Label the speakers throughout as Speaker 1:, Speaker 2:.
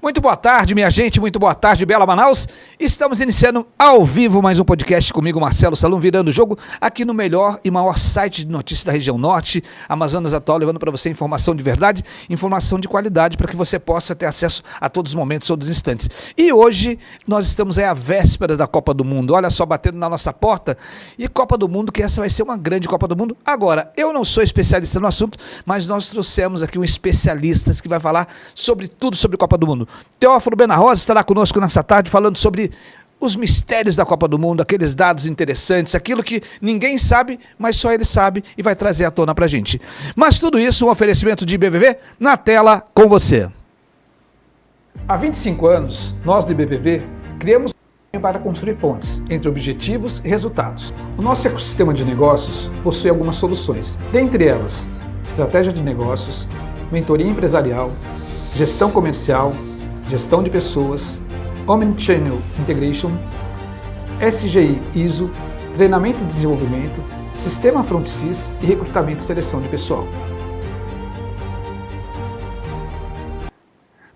Speaker 1: Muito boa tarde, minha gente, muito boa tarde, Bela Manaus. Estamos iniciando ao vivo mais um podcast comigo, Marcelo Salum, virando o jogo aqui no melhor e maior site de notícias da região norte, Amazonas Atual, levando para você informação de verdade, informação de qualidade, para que você possa ter acesso a todos os momentos, todos os instantes. E hoje nós estamos aí à véspera da Copa do Mundo, olha só, batendo na nossa porta, e Copa do Mundo, que essa vai ser uma grande Copa do Mundo. Agora, eu não sou especialista no assunto, mas nós trouxemos aqui um especialista que vai falar sobre tudo sobre Copa do Mundo. Teófilo Benarrosa estará conosco nessa tarde falando sobre os mistérios da Copa do Mundo, aqueles dados interessantes, aquilo que ninguém sabe, mas só ele sabe e vai trazer à tona pra gente. Mas tudo isso, um oferecimento de IBVV na tela com você. Há 25 anos, nós do IBVV criamos para construir pontes entre objetivos e resultados. O nosso ecossistema de negócios possui algumas soluções, dentre elas, estratégia de negócios, mentoria empresarial, gestão comercial, gestão de pessoas, Omnichannel Integration, SGI ISO, treinamento e desenvolvimento, sistema FrontSys e recrutamento e seleção de pessoal.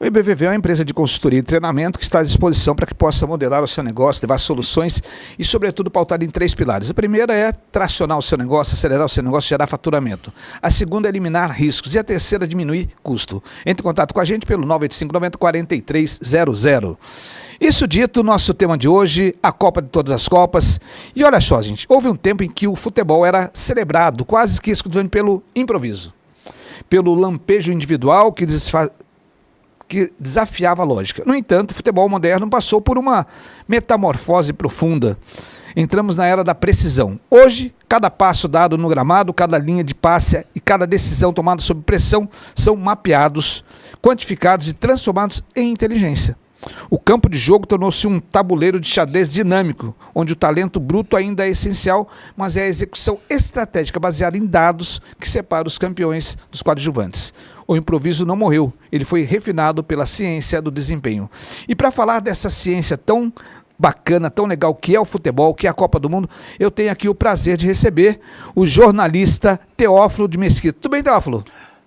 Speaker 1: O IBVV é uma empresa de consultoria e treinamento que está à disposição para que possa modelar o seu negócio, levar soluções e, sobretudo, pautar em 3 pilares. A primeira é tracionar o seu negócio, acelerar o seu negócio, gerar faturamento. A segunda é eliminar riscos e a terceira é diminuir custo. Entre em contato com a gente pelo 985 90 4300. Isso dito, nosso tema de hoje, a Copa de todas as Copas. E olha só, gente, houve um tempo em que o futebol era celebrado, quase que pelo improviso, pelo lampejo individual que desafiava a lógica. No entanto, o futebol moderno passou por uma metamorfose profunda. Entramos na era da precisão. Hoje, cada passo dado no gramado, cada linha de passe e cada decisão tomada sob pressão são mapeados, quantificados e transformados em inteligência. O campo de jogo tornou-se um tabuleiro de xadrez dinâmico, onde o talento bruto ainda é essencial, mas é a execução estratégica baseada em dados que separa os campeões dos coadjuvantes. O improviso não morreu, ele foi refinado pela ciência do desempenho. E para falar dessa ciência tão bacana, tão legal que é o futebol, que é a Copa do Mundo, eu tenho aqui o prazer de receber o jornalista Teófilo de Mesquita. Tudo bem, Teófilo?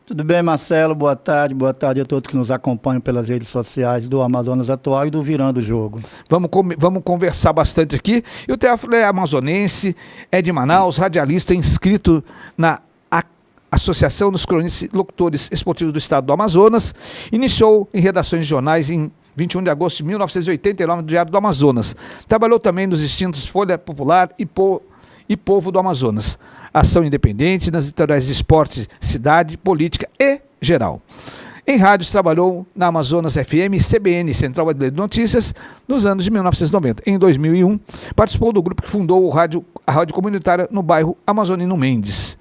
Speaker 2: Tudo bem, Marcelo? Boa tarde a todos que nos acompanham pelas redes sociais do Amazonas Atual e do Virando o Jogo.
Speaker 1: Vamos conversar bastante aqui. E o Teófilo é amazonense, é de Manaus, radialista, inscrito na Associação dos Cronistas e Locutores Esportivos do Estado do Amazonas. Iniciou em redações de jornais em 21 de agosto de 1989 no Diário do Amazonas. Trabalhou também nos extintos Folha Popular e Povo do Amazonas. Ação independente nas editoriais de esporte, cidade, política e geral. Em rádios trabalhou na Amazonas FM, CBN, Central Brasileira de Notícias, nos anos de 1990. Em 2001, participou do grupo que fundou a rádio comunitária no bairro Amazonino Mendes.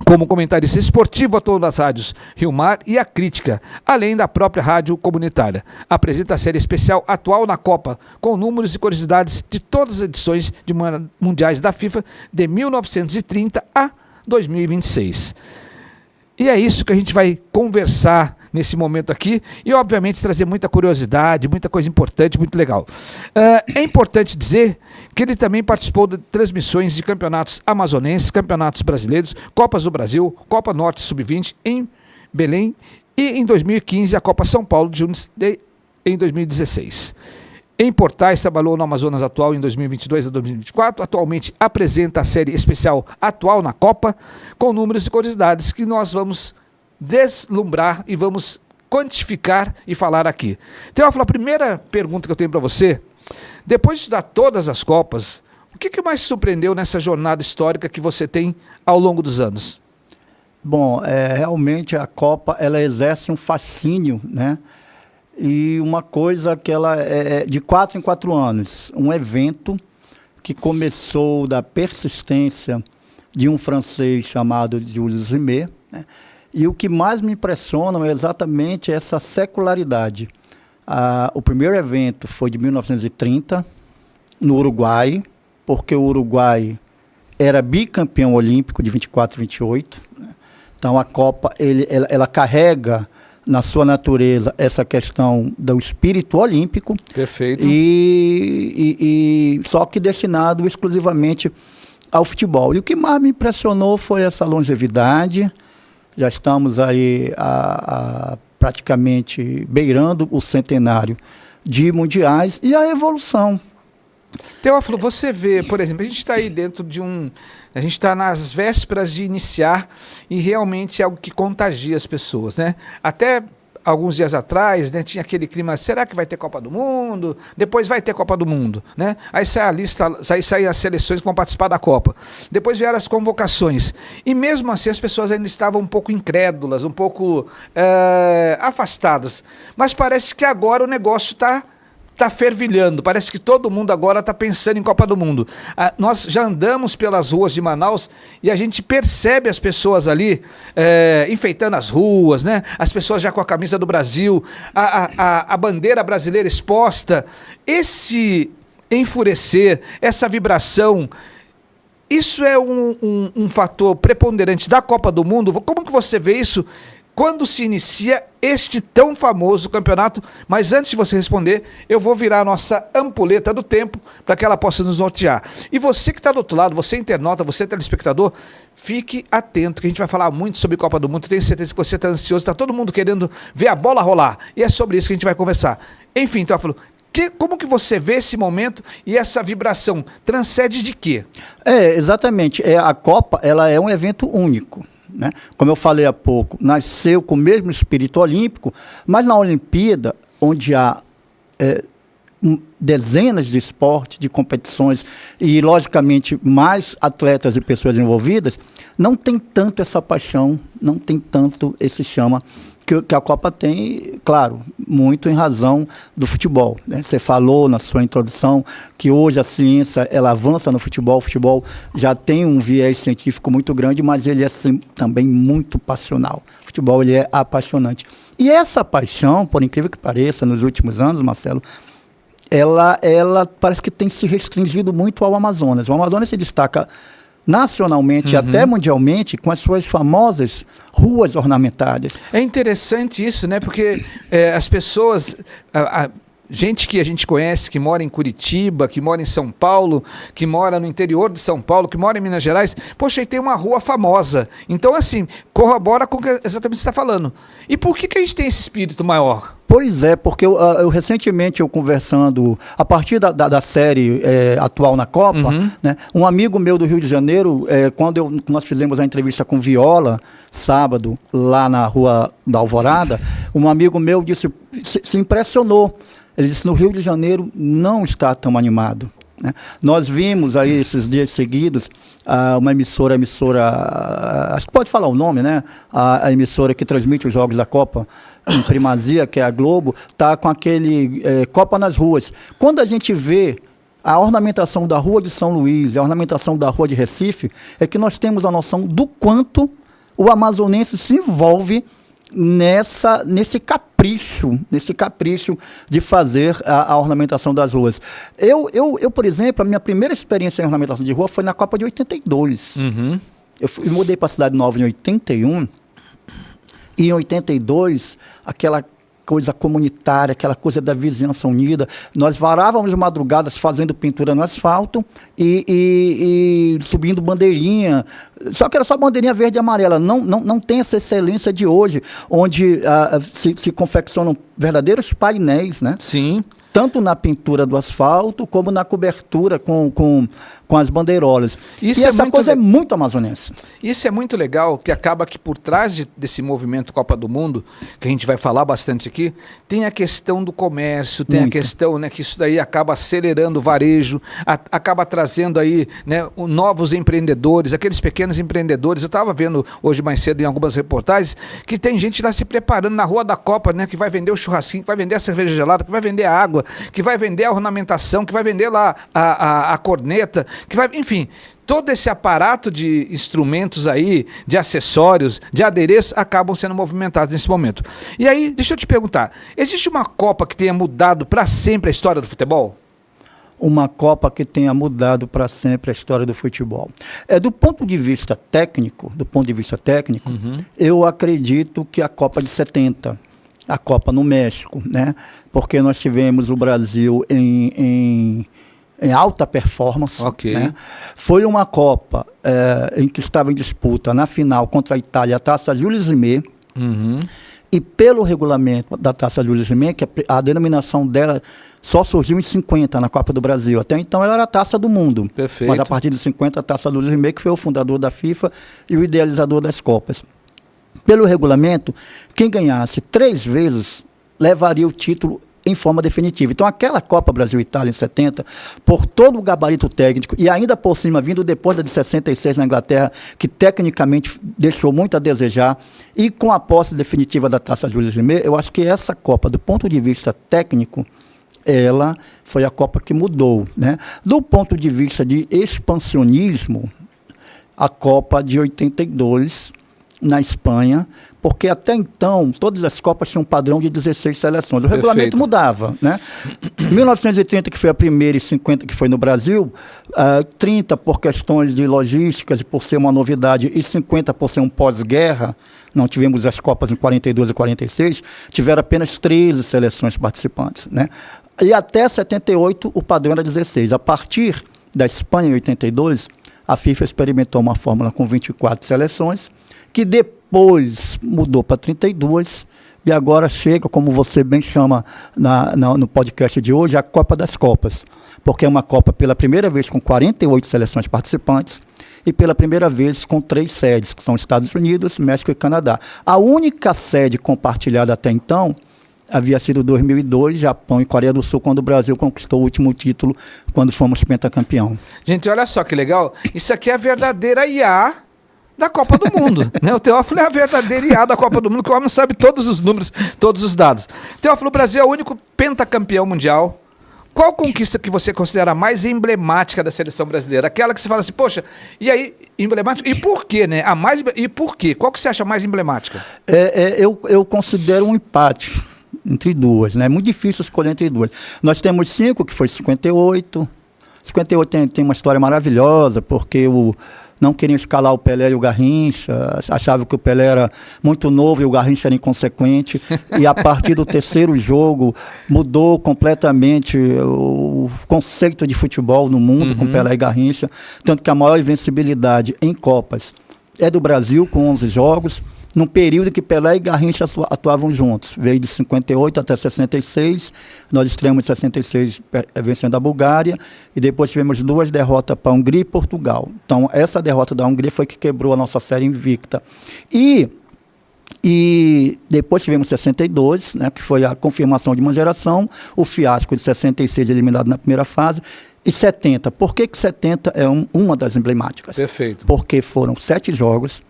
Speaker 1: Como comentarista esportivo, atuou nas rádios Rio Mar e A Crítica, além da própria rádio comunitária. Apresenta a série especial Atual na Copa, com números e curiosidades de todas as edições de mundiais da FIFA de 1930 a 2026. E é isso que a gente vai conversar nesse momento aqui e, obviamente, trazer muita curiosidade, muita coisa importante, muito legal. É importante dizer que ele também participou de transmissões de campeonatos amazonenses, campeonatos brasileiros, Copas do Brasil, Copa Norte Sub-20 em Belém e, em 2015, a Copa São Paulo de em 2016. Em portais, trabalhou no Amazonas Atual em 2022 a 2024. Atualmente apresenta a série especial Atual na Copa, com números e curiosidades que nós vamos deslumbrar e vamos quantificar e falar aqui. Teófilo, a primeira pergunta que eu tenho para você, depois de estudar todas as Copas, o que mais te surpreendeu nessa jornada histórica que você tem ao longo dos anos?
Speaker 2: Bom, realmente a Copa, ela exerce um fascínio, né? E uma coisa que ela é de 4 em 4 anos, um evento que começou da persistência de um francês chamado Jules Rimet, né? E o que mais me impressiona é exatamente essa secularidade. O primeiro evento foi de 1930, no Uruguai, porque o Uruguai era bicampeão olímpico de 24 e 28. Né? Então a Copa ela carrega na sua natureza essa questão do espírito olímpico.
Speaker 1: Perfeito.
Speaker 2: E só que destinado exclusivamente ao futebol. E o que mais me impressionou foi essa longevidade. Já estamos aí há praticamente beirando o centenário de mundiais, e a evolução.
Speaker 1: Teófilo, você vê, por exemplo, a gente está aí dentro de a gente está nas vésperas de iniciar e realmente é algo que contagia as pessoas, né? Até alguns dias atrás, né, tinha aquele clima, será que vai ter Copa do Mundo? Depois vai ter Copa do Mundo, né? Aí sai a lista, sai as seleções que vão participar da Copa. Depois vieram as convocações. E mesmo assim as pessoas ainda estavam um pouco incrédulas, um pouco afastadas. Mas parece que agora o negócio está fervilhando, parece que todo mundo agora está pensando em Copa do Mundo. Nós já andamos pelas ruas de Manaus e a gente percebe as pessoas ali enfeitando as ruas, né? As pessoas já com a camisa do Brasil, a bandeira brasileira exposta. Esse enfurecer, essa vibração, isso é um fator preponderante da Copa do Mundo. Como que você vê isso quando se inicia este tão famoso campeonato? Mas antes de você responder, eu vou virar a nossa ampulheta do tempo para que ela possa nos nortear. E você que está do outro lado, você internauta, você telespectador, fique atento que a gente vai falar muito sobre Copa do Mundo. Tenho certeza que você está ansioso, está todo mundo querendo ver a bola rolar. E é sobre isso que a gente vai conversar. Enfim, então, como que você vê esse momento e essa vibração? Transcende de quê?
Speaker 2: Exatamente. A Copa, ela é um evento único, né? Como eu falei há pouco, nasceu com o mesmo espírito olímpico, mas na Olimpíada, onde há dezenas de esportes, de competições e, logicamente, mais atletas e pessoas envolvidas, não tem tanto essa paixão, não tem tanto esse chama que a Copa tem, claro, muito em razão do futebol, né? Você falou na sua introdução que hoje a ciência ela avança no futebol, o futebol já tem um viés científico muito grande, mas ele é também muito passional. O futebol ele é apaixonante. E essa paixão, por incrível que pareça, nos últimos anos, Marcelo, ela parece que tem se restringido muito ao Amazonas. O Amazonas se destaca nacionalmente e até mundialmente com as suas famosas ruas ornamentadas.
Speaker 1: É interessante isso, né? Porque as pessoas, gente que a gente conhece, que mora em Curitiba, que mora em São Paulo, que mora no interior de São Paulo, que mora em Minas Gerais, poxa, aí tem uma rua famosa. Então, assim, corrobora com o que exatamente você está falando. E por que a gente tem esse espírito maior?
Speaker 2: Pois é, porque recentemente eu conversando, a partir da série atual na Copa, né, um amigo meu do Rio de Janeiro, quando nós fizemos a entrevista com Viola, sábado, lá na Rua da Alvorada, um amigo meu se impressionou. Ele disse, no Rio de Janeiro não está tão animado, né? Nós vimos aí esses dias seguidos uma emissora, acho que pode falar o nome, né? A emissora que transmite os jogos da Copa em primazia, que é a Globo, está com aquele Copa nas ruas. Quando a gente vê a ornamentação da Rua de São Luís, a ornamentação da Rua de Recife, é que nós temos a noção do quanto o amazonense se envolve nesse capricho de fazer a ornamentação das ruas. Eu, por exemplo, a minha primeira experiência em ornamentação de rua foi na Copa de 82. Eu mudei para a Cidade Nova em 81, e em 82, aquela coisa comunitária, aquela coisa da vizinhança unida. Nós varávamos madrugadas fazendo pintura no asfalto e subindo bandeirinha. Só que era só bandeirinha verde e amarela. Não tem essa excelência de hoje, onde se confeccionam verdadeiros painéis, né?
Speaker 1: Sim.
Speaker 2: Tanto na pintura do asfalto, como na cobertura com as bandeirolas.
Speaker 1: Isso
Speaker 2: e essa coisa é muito amazonense.
Speaker 1: Isso é muito legal, que acaba que por trás desse movimento Copa do Mundo, que a gente vai falar bastante aqui, tem a questão do comércio, tem a questão, né, que isso daí acaba acelerando o varejo, acaba trazendo aí, né, novos empreendedores, aqueles pequenos empreendedores. Eu estava vendo hoje mais cedo em algumas reportagens que tem gente lá se preparando na Rua da Copa, né, que vai vender o churrasquinho, que vai vender a cerveja gelada, que vai vender a água, que vai vender a ornamentação, que vai vender lá a corneta, que vai, enfim, todo esse aparato de instrumentos aí, de acessórios, de adereços, acabam sendo movimentados nesse momento. E aí, deixa eu te perguntar, existe uma Copa que tenha mudado para sempre a história do futebol?
Speaker 2: Uma Copa que tenha mudado para sempre a história do futebol. Do ponto de vista técnico, eu acredito que a Copa de 70, a Copa no México, né? Porque nós tivemos o Brasil em alta performance.
Speaker 1: Okay.
Speaker 2: Né? Foi uma Copa em que estava em disputa na final contra a Itália, a Taça Jules Rimet. E pelo regulamento da Taça Jules Rimet, que a denominação dela só surgiu em 50 na Copa do Brasil. Até então ela era a Taça do Mundo.
Speaker 1: Perfeito.
Speaker 2: Mas a partir de 50 a Taça Jules Rimet, que foi o fundador da FIFA e o idealizador das Copas. Pelo regulamento, quem ganhasse 3 vezes levaria o título em forma definitiva. Então aquela Copa Brasil-Itália em 70, por todo o gabarito técnico, e ainda por cima, vindo depois da de 66 na Inglaterra, que tecnicamente deixou muito a desejar, e com a posse definitiva da Taça Jules Rimet, eu acho que essa Copa, do ponto de vista técnico, ela foi a Copa que mudou, né? Do ponto de vista de expansionismo, a Copa de 82, na Espanha, porque até então todas as Copas tinham um padrão de 16 seleções. O regulamento mudava, né? 1930, que foi a primeira, e 50, que foi no Brasil, 30 por questões de logísticas e por ser uma novidade, e 50 por ser um pós-guerra, não tivemos as Copas em 42 e 46, tiveram apenas 13 seleções participantes, né? E até 78 o padrão era 16. A partir da Espanha, em 82, a FIFA experimentou uma fórmula com 24 seleções, que depois mudou para 32, e agora chega, como você bem chama no podcast de hoje, a Copa das Copas, porque é uma Copa pela primeira vez com 48 seleções participantes, e pela primeira vez com 3 sedes, que são Estados Unidos, México e Canadá. A única sede compartilhada até então havia sido 2002, Japão e Coreia do Sul, quando o Brasil conquistou o último título, quando fomos pentacampeão.
Speaker 1: Gente, olha só que legal, isso aqui é a verdadeira IA da Copa do Mundo, né? O Teófilo é a verdadeira IA da Copa do Mundo, que o homem sabe todos os números, todos os dados. Teófilo, o Brasil é o único pentacampeão mundial. Qual conquista que você considera mais emblemática da seleção brasileira? Aquela que você fala assim, poxa, e aí, emblemática? E por quê, né? E por quê? Qual que você acha mais emblemática?
Speaker 2: Eu considero um empate entre duas, né? É muito difícil escolher entre duas. Nós temos 5, que foi 58. 58 tem uma história maravilhosa, porque não queriam escalar o Pelé e o Garrincha, achavam que o Pelé era muito novo e o Garrincha era inconsequente, e a partir do 3º jogo mudou completamente o conceito de futebol no mundo, com Pelé e Garrincha, tanto que a maior invencibilidade em Copas é do Brasil, com 11 jogos, num período que Pelé e Garrincha atuavam juntos. Veio de 58 até 66, nós estreamos em 66 vencendo a Bulgária, e depois tivemos 2 derrotas para a Hungria e Portugal. Então, essa derrota da Hungria foi que quebrou a nossa série invicta. E depois tivemos 62, né, que foi a confirmação de uma geração, o fiasco de 66 eliminado na primeira fase, e 70. Por que 70 é uma das emblemáticas?
Speaker 1: Perfeito.
Speaker 2: Porque foram 7 jogos,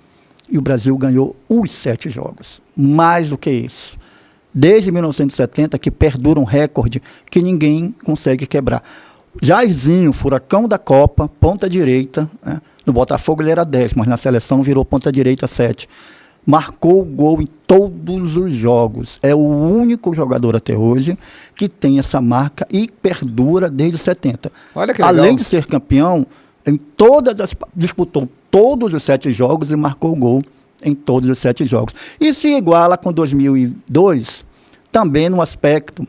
Speaker 2: e o Brasil ganhou os 7 jogos. Mais do que isso. Desde 1970, que perdura um recorde que ninguém consegue quebrar. Jairzinho, furacão da Copa, ponta direita, né? No Botafogo ele era 10, mas na seleção virou ponta direita 7. Marcou o gol em todos os jogos. É o único jogador até hoje que tem essa marca e perdura desde 70.
Speaker 1: Olha que legal.
Speaker 2: Além de ser campeão, disputou todos os 7 jogos e marcou gol em todos os 7 jogos. E se iguala com 2002, também no aspecto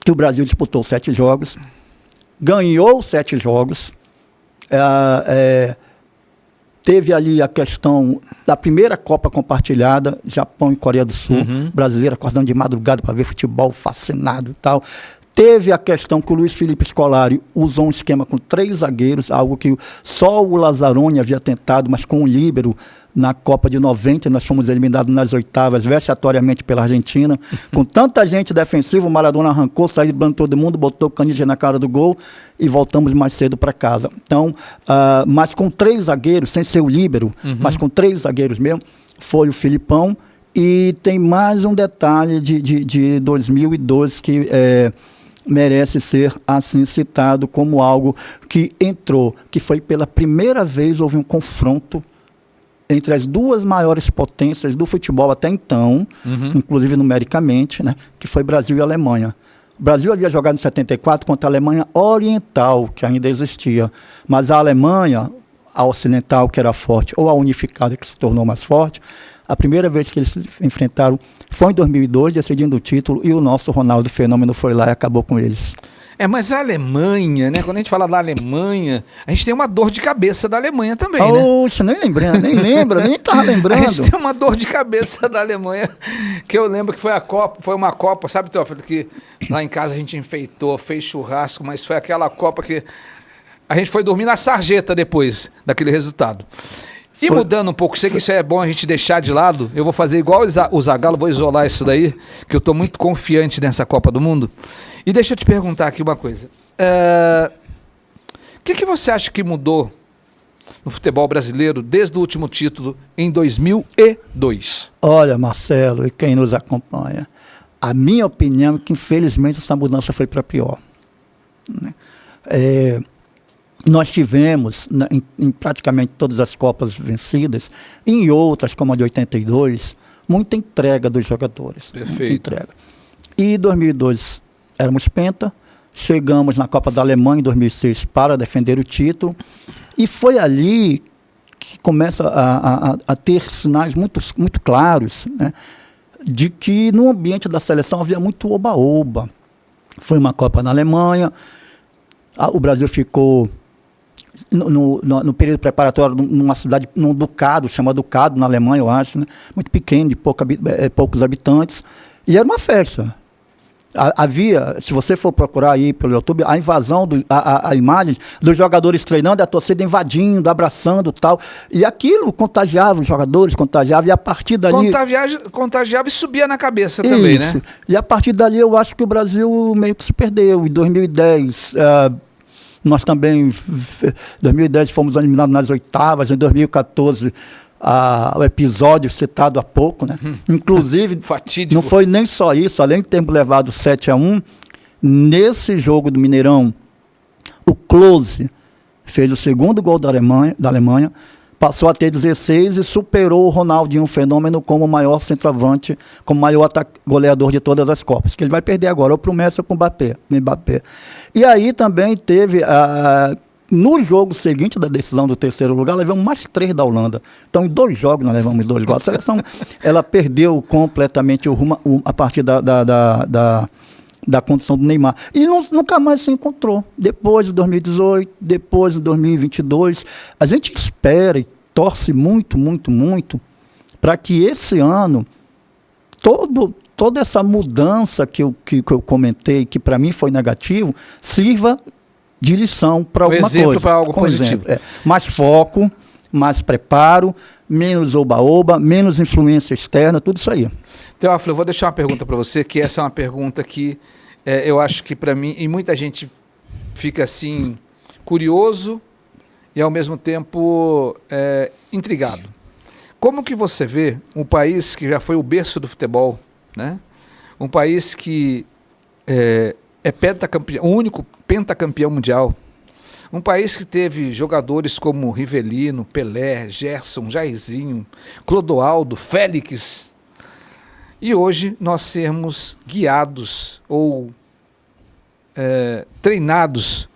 Speaker 2: que o Brasil disputou 7 jogos, ganhou 7 jogos, teve ali a questão da primeira Copa compartilhada, Japão e Coreia do Sul, brasileira acordando de madrugada para ver futebol, fascinado e tal. Teve a questão que o Luiz Felipe Scolari usou um esquema com 3 zagueiros, algo que só o Lazzaroni havia tentado, mas com o líbero na Copa de 90, nós fomos eliminados nas oitavas, vexatoriamente pela Argentina. Com tanta gente defensiva, o Maradona arrancou, saiu driblando todo mundo, botou o Canija na cara do gol e voltamos mais cedo para casa. Então, mas com 3 zagueiros, sem ser o líbero, mas com 3 zagueiros mesmo, foi o Filipão. E tem mais um detalhe de 2012 que merece ser assim citado como algo que entrou, que foi pela primeira vez houve um confronto entre as 2 maiores potências do futebol até então, inclusive numericamente, né, que foi Brasil e Alemanha. O Brasil havia jogado em 74 contra a Alemanha Oriental, que ainda existia, mas a Alemanha, a ocidental, que era forte, ou a unificada, que se tornou mais forte, a primeira vez que eles se enfrentaram foi em 2002, decidindo o título, e o nosso Ronaldo Fenômeno foi lá e acabou com eles.
Speaker 1: Mas a Alemanha, né? Quando a gente fala da Alemanha, a gente tem uma dor de cabeça da Alemanha também, né?
Speaker 2: Oxe, nem lembrando, nem lembra, nem tava
Speaker 1: A
Speaker 2: lembrando.
Speaker 1: gente tem uma dor de cabeça da Alemanha, que eu lembro que foi a Copa, foi uma Copa, sabe, Teófilo, que lá em casa a gente enfeitou, fez churrasco, mas foi aquela Copa que a gente foi dormir na sarjeta depois daquele resultado. E mudando um pouco, sei que isso é bom a gente deixar de lado, eu vou fazer igual o Zagallo, vou isolar isso daí, que eu estou muito confiante nessa Copa do Mundo. E deixa eu te perguntar aqui uma coisa. O que você acha que mudou no futebol brasileiro desde o último título em 2002?
Speaker 2: Olha, Marcelo, e quem nos acompanha, a minha opinião é que infelizmente essa mudança foi para pior. Né? Nós tivemos, em praticamente todas as Copas vencidas, e em outras, como a de 82, muita entrega dos jogadores.
Speaker 1: Perfeito.
Speaker 2: Muita entrega. E em 2002 éramos penta, chegamos na Copa da Alemanha em 2006 para defender o título, e foi ali que começa a ter sinais muito claros, né, de que no ambiente da seleção havia muito oba-oba. Foi uma Copa na Alemanha, o Brasil ficou no período preparatório numa cidade, num ducado, chama Ducado, na Alemanha, eu acho, né, muito pequeno, de poucos habitantes, e era uma festa. Havia, se você for procurar aí pelo YouTube, a invasão, a imagem dos jogadores treinando, a torcida invadindo, abraçando e tal. E aquilo contagiava os jogadores, contagiava, e a partir dali...
Speaker 1: Contagiava e subia na cabeça também,
Speaker 2: isso,
Speaker 1: né?
Speaker 2: E a partir dali eu acho que o Brasil meio que se perdeu. Em 2010, nós também, em 2010 fomos eliminados nas oitavas, em 2014... o episódio citado há pouco, né? Inclusive,
Speaker 1: fatídico.
Speaker 2: Não foi nem só isso, além de termos levado 7-1, nesse jogo do Mineirão, o Klose fez o segundo gol da Alemanha, passou a ter 16 e superou o Ronaldinho Fenômeno como o maior centroavante, como o maior goleador de todas as Copas, que ele vai perder agora, ou para o Messi ou para o Mbappé. E aí também teve... no jogo seguinte da decisão do terceiro lugar, levamos mais 3 da Holanda. Então, em 2 jogos, nós levamos 2 gols. A seleção, ela perdeu completamente o rumo a partir da condição do Neymar. E nunca mais se encontrou. Depois de 2018, depois de 2022, a gente espera e torce muito, muito, muito para que esse ano, toda essa mudança que eu comentei, que para mim foi negativo, sirva de lição para alguma coisa.
Speaker 1: Exemplo para algo positivo.
Speaker 2: Mais foco, mais preparo, menos oba-oba, menos influência externa, tudo isso aí.
Speaker 1: Teófilo, eu vou deixar uma pergunta para você, que essa é uma pergunta que eu acho que para mim, e muita gente fica assim, curioso e ao mesmo tempo intrigado. Como que você vê um país que já foi o berço do futebol, né? Um país que é pentacampeão, o único pentacampeão mundial. Um país que teve jogadores como Rivelino, Pelé, Gerson, Jairzinho, Clodoaldo, Félix. E hoje nós sermos guiados ou treinados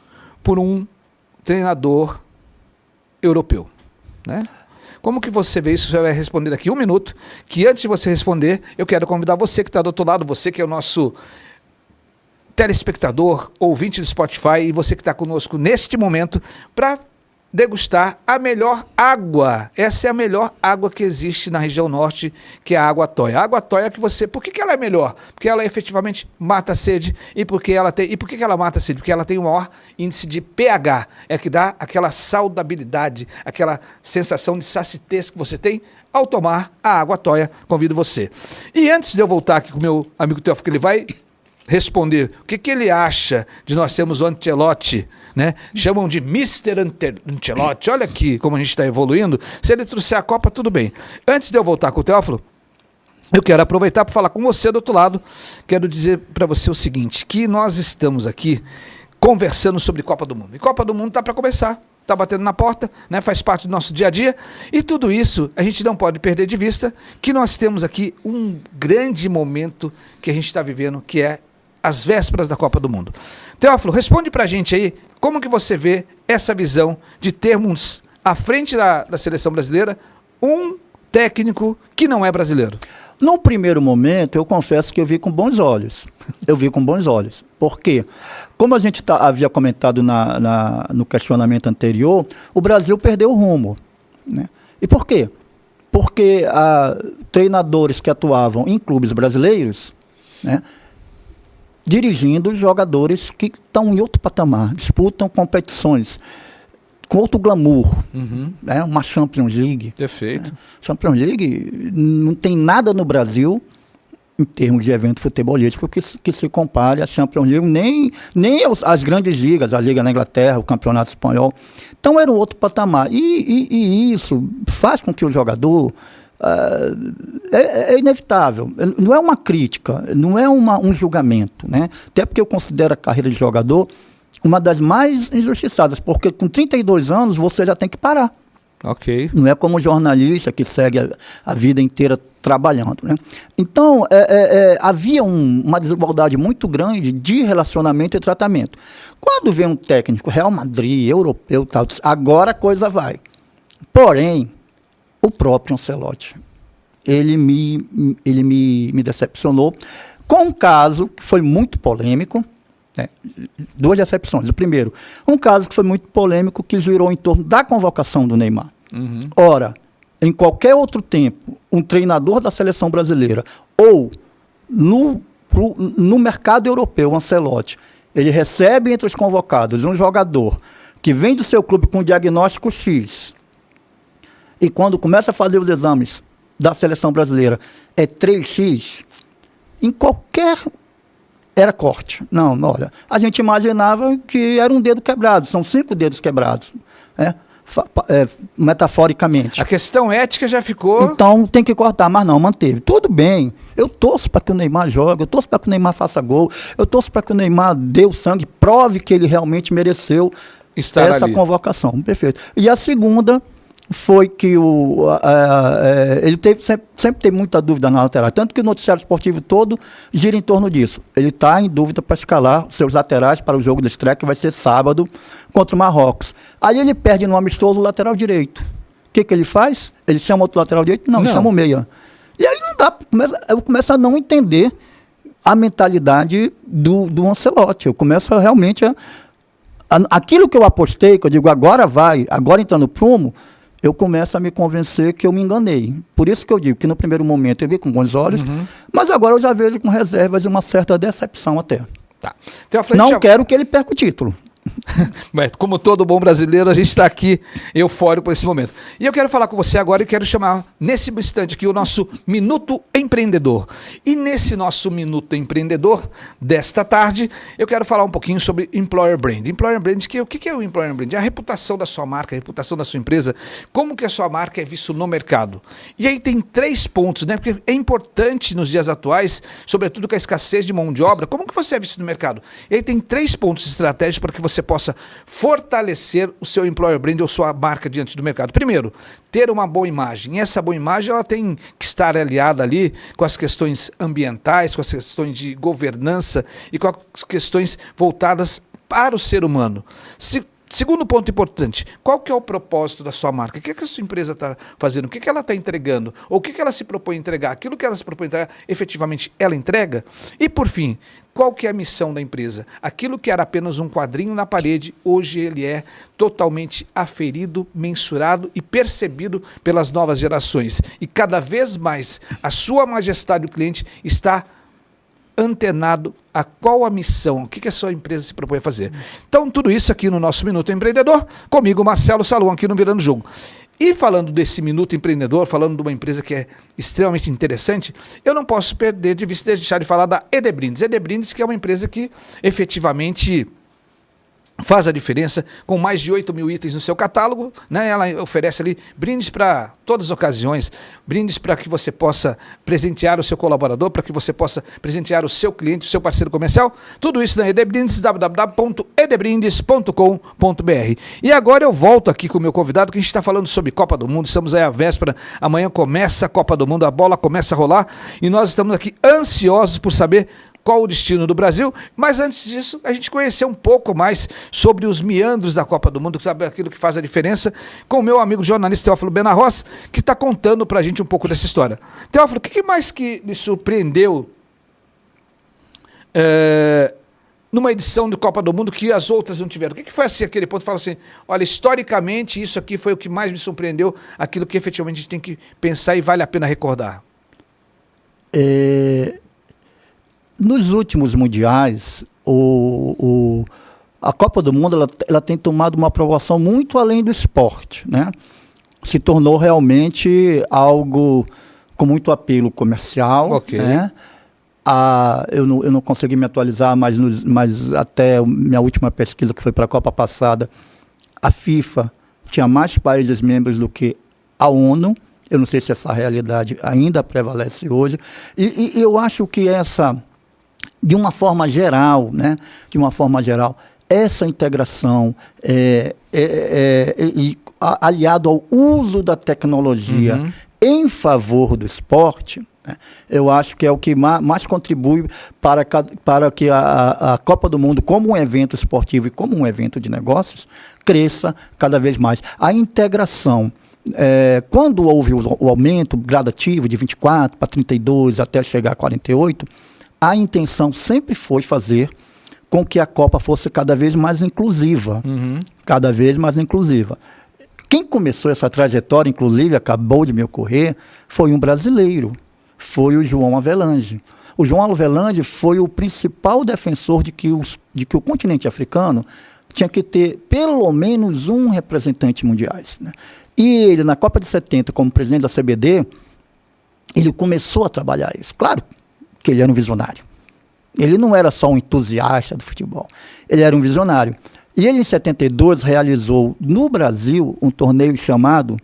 Speaker 1: por um treinador europeu, né? Como que você vê isso? Você vai responder daqui 1 minuto, que antes de você responder, eu quero convidar você que está do outro lado, você que é o nosso telespectador, ouvinte do Spotify e você que está conosco neste momento para degustar a melhor água. Essa é a melhor água que existe na região norte, que é a água Toia. A água Toia que você... Por que ela é melhor? Porque ela efetivamente mata a sede e por que ela mata a sede? Porque ela tem o maior índice de pH, que dá aquela saudabilidade, aquela sensação de sacitez que você tem ao tomar a água Toia. Convido você. E antes de eu voltar aqui com o meu amigo Teófilo, que ele vai responder o que ele acha de nós termos o Ancelotti, né? Chamam de Mr. Ancelotti. Olha aqui como a gente está evoluindo. Se ele trouxer a Copa, tudo bem. Antes de eu voltar com o Teófilo, eu quero aproveitar para falar com você do outro lado. Quero dizer para você o seguinte, que nós estamos aqui conversando sobre Copa do Mundo. E Copa do Mundo está para começar. Está batendo na porta, né? Faz parte do nosso dia a dia. E tudo isso a gente não pode perder de vista que nós temos aqui um grande momento que a gente está vivendo, que é as vésperas da Copa do Mundo. Teófilo, responde pra gente aí, como que você vê essa visão de termos à frente da seleção brasileira um técnico que não é brasileiro?
Speaker 2: No primeiro momento, eu confesso que eu vi com bons olhos. Por quê? Como a gente havia comentado no questionamento anterior, o Brasil perdeu o rumo, né? E por quê? Porque treinadores que atuavam em clubes brasileiros, né, dirigindo jogadores que estão em outro patamar, disputam competições com outro glamour, né, uma Champions League.
Speaker 1: Perfeito.
Speaker 2: Né? Champions League não tem nada no Brasil, em termos de evento futebolístico, que se compare à Champions League, nem as grandes ligas, a Liga na Inglaterra, o Campeonato Espanhol. Então era um outro patamar. E isso faz com que o jogador... é inevitável. Não é uma crítica, não é um julgamento, né? Até porque eu considero a carreira de jogador uma das mais injustiçadas, porque com 32 anos você já tem que parar.
Speaker 1: Ok.
Speaker 2: Não é como jornalista que segue a vida inteira trabalhando, né? Então, havia uma desigualdade muito grande de relacionamento e tratamento. Quando vem um técnico, Real Madrid, europeu, tal, agora a coisa vai. Porém, o próprio Ancelotti, ele me decepcionou com um caso que foi muito polêmico, né? Duas decepções. O primeiro, um caso que foi muito polêmico, que girou em torno da convocação do Neymar. Ora, em qualquer outro tempo, um treinador da seleção brasileira ou no mercado europeu, o Ancelotti, ele recebe entre os convocados um jogador que vem do seu clube com diagnóstico X e quando começa a fazer os exames da seleção brasileira é 3X, em qualquer... era corte. Não, olha, a gente imaginava que era um dedo quebrado, são 5 dedos quebrados, né? Metaforicamente.
Speaker 1: A questão ética já ficou...
Speaker 2: Então tem que cortar, mas não, manteve. Tudo bem, eu torço para que o Neymar jogue, eu torço para que o Neymar faça gol, eu torço para que o Neymar dê o sangue, prove que ele realmente mereceu essa convocação. Perfeito. E a segunda foi que ele sempre teve muita dúvida na lateral, tanto que o noticiário esportivo todo gira em torno disso. Ele está em dúvida para escalar seus laterais para o jogo de estreia, que vai ser sábado, contra o Marrocos. Aí ele perde no amistoso o lateral direito. O que ele faz? Ele chama outro lateral direito? Não, ele chama o meia. E aí não dá, eu começo a não entender a mentalidade do Ancelotti. Eu começo a realmente aquilo que eu apostei, que eu digo agora vai, agora entra no prumo, eu começo a me convencer que eu me enganei. Por isso que eu digo que no primeiro momento eu vi com bons olhos, mas agora eu já vejo com reservas e uma certa decepção até.
Speaker 1: Tá.
Speaker 2: Não quero que ele perca o título.
Speaker 1: Mas, como todo bom brasileiro, a gente está aqui eufórico por esse momento. E eu quero falar com você agora e quero chamar nesse instante aqui o nosso Minuto Empreendedor. E nesse nosso Minuto Empreendedor desta tarde, eu quero falar um pouquinho sobre Employer Brand. Employer Brand, o que é o Employer Brand? É a reputação da sua marca, a reputação da sua empresa, como que a sua marca é vista no mercado. E aí tem 3 pontos, né? Porque é importante nos dias atuais, sobretudo com a escassez de mão de obra, como que você é visto no mercado? E aí tem 3 pontos estratégicos para que você possa fortalecer o seu employer brand ou sua marca diante do mercado. Primeiro, ter uma boa imagem. E essa boa imagem ela tem que estar aliada ali com as questões ambientais, com as questões de governança e com as questões voltadas para o ser humano. Segundo ponto importante, qual que é o propósito da sua marca? O que a sua empresa está fazendo? O que ela está entregando? Ou o que ela se propõe a entregar? Aquilo que ela se propõe a entregar, efetivamente, ela entrega? E, por fim, qual que é a missão da empresa? Aquilo que era apenas um quadrinho na parede, hoje ele é totalmente aferido, mensurado e percebido pelas novas gerações. E cada vez mais a sua majestade, o cliente, está antenado a qual a missão, o que a sua empresa se propõe a fazer. Então, tudo isso aqui no nosso Minuto Empreendedor, comigo, Marcelo Salom, aqui no Virando Jogo. E falando desse Minuto Empreendedor, falando de uma empresa que é extremamente interessante, eu não posso perder de vista deixar de falar da Edebrindes. Edebrindes, que é uma empresa que efetivamente faz a diferença com mais de 8 mil itens no seu catálogo, né? Ela oferece ali brindes para todas as ocasiões, brindes para que você possa presentear o seu colaborador, para que você possa presentear o seu cliente, o seu parceiro comercial, tudo isso na Edebrindes, www.edebrindes.com.br. E agora eu volto aqui com o meu convidado, que a gente está falando sobre Copa do Mundo, estamos aí à véspera, amanhã começa a Copa do Mundo, a bola começa a rolar, e nós estamos aqui ansiosos por saber qual o destino do Brasil, mas antes disso, a gente conhecer um pouco mais sobre os meandros da Copa do Mundo, sabe aquilo que faz a diferença, com o meu amigo jornalista Teófilo Benarros, que está contando para a gente um pouco dessa história. Teófilo, o que mais que lhe surpreendeu numa edição do Copa do Mundo que as outras não tiveram? O que foi assim, aquele ponto? Fala assim, olha, historicamente isso aqui foi o que mais me surpreendeu, aquilo que efetivamente a gente tem que pensar e vale a pena recordar.
Speaker 2: Nos últimos mundiais, a Copa do Mundo ela tem tomado uma proporção muito além do esporte, né? Se tornou realmente algo com muito apelo comercial,
Speaker 1: Ok.
Speaker 2: né? Eu não consegui me atualizar, mas até minha última pesquisa, que foi para a Copa passada, a FIFA tinha mais países membros do que a ONU. Eu não sei se essa realidade ainda prevalece hoje. E eu acho que de uma forma geral, né? De uma forma geral, essa integração aliado ao uso da tecnologia em favor do esporte, né, eu acho que é o que mais contribui para que a Copa do Mundo, como um evento esportivo e como um evento de negócios, cresça cada vez mais. A integração, quando houve o aumento gradativo de 24 para 32 até chegar a 48, a intenção sempre foi fazer com que a Copa fosse cada vez mais inclusiva. Cada vez mais inclusiva. Quem começou essa trajetória, inclusive, acabou de me ocorrer, foi um brasileiro, foi o João Avelange. O João Avelange foi o principal defensor de que o continente africano tinha que ter pelo menos um representante mundiais, né? E ele, na Copa de 70, como presidente da CBD, ele começou a trabalhar isso. Claro que ele era um visionário. Ele não era só um entusiasta do futebol, ele era um visionário. E ele, em 72, realizou no Brasil um torneio chamado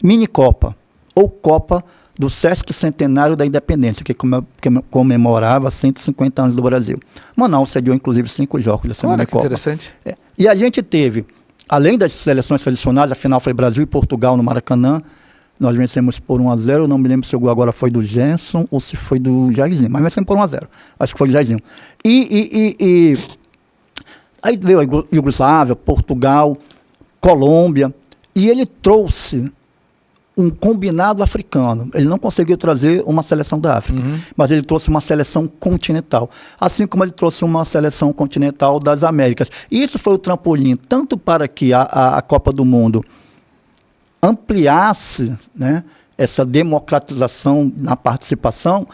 Speaker 2: Mini Copa, ou Copa do Sesc Centenário da Independência, que comemorava 150 anos do Brasil. Manaus cediou, inclusive, 5 jogos dessa Mini Copa.
Speaker 1: Interessante.
Speaker 2: E a gente teve, além das seleções tradicionais, a final foi Brasil e Portugal no Maracanã. Nós vencemos por 1-0, eu não me lembro se o gol agora foi do Gerson ou se foi do Jairzinho, mas vencemos por 1-0. Acho que foi do Jairzinho. Aí veio a Iugoslávia, Portugal, Colômbia, e ele trouxe um combinado africano. Ele não conseguiu trazer uma seleção da África, mas ele trouxe uma seleção continental, assim como ele trouxe uma seleção continental das Américas. E isso foi o trampolim, tanto para que a Copa do Mundo ampliasse, né, essa democratização na participação,